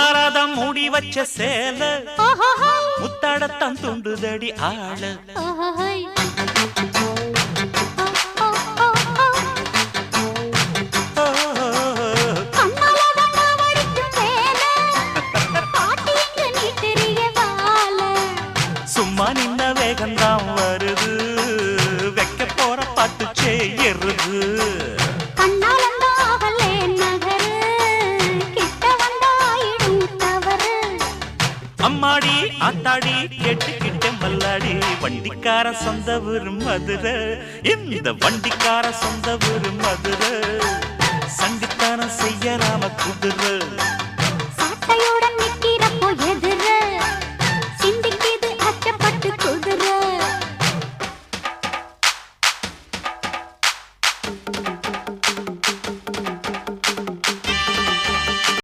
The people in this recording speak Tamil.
உன்னாராதான் மூடி வச்ச சேல முத்தாடத்தான் துண்டுதடி ஆள சும்மா நின்ன வேகந்தான் வருது வைக்க போற பாட்டு செய்யறது அம்மாடி ஆத்தாடி கேட்டுக்கிட்ட மல்லாடி வண்டிக்கார சொந்த ஊரு மதுரை இந்த வண்டிக்கார சொந்த ஊரு மதுரை சங்கித்தானம் செய்ய நாம குதிரை சாட்டையுடன் நிற்கிறப்போ எது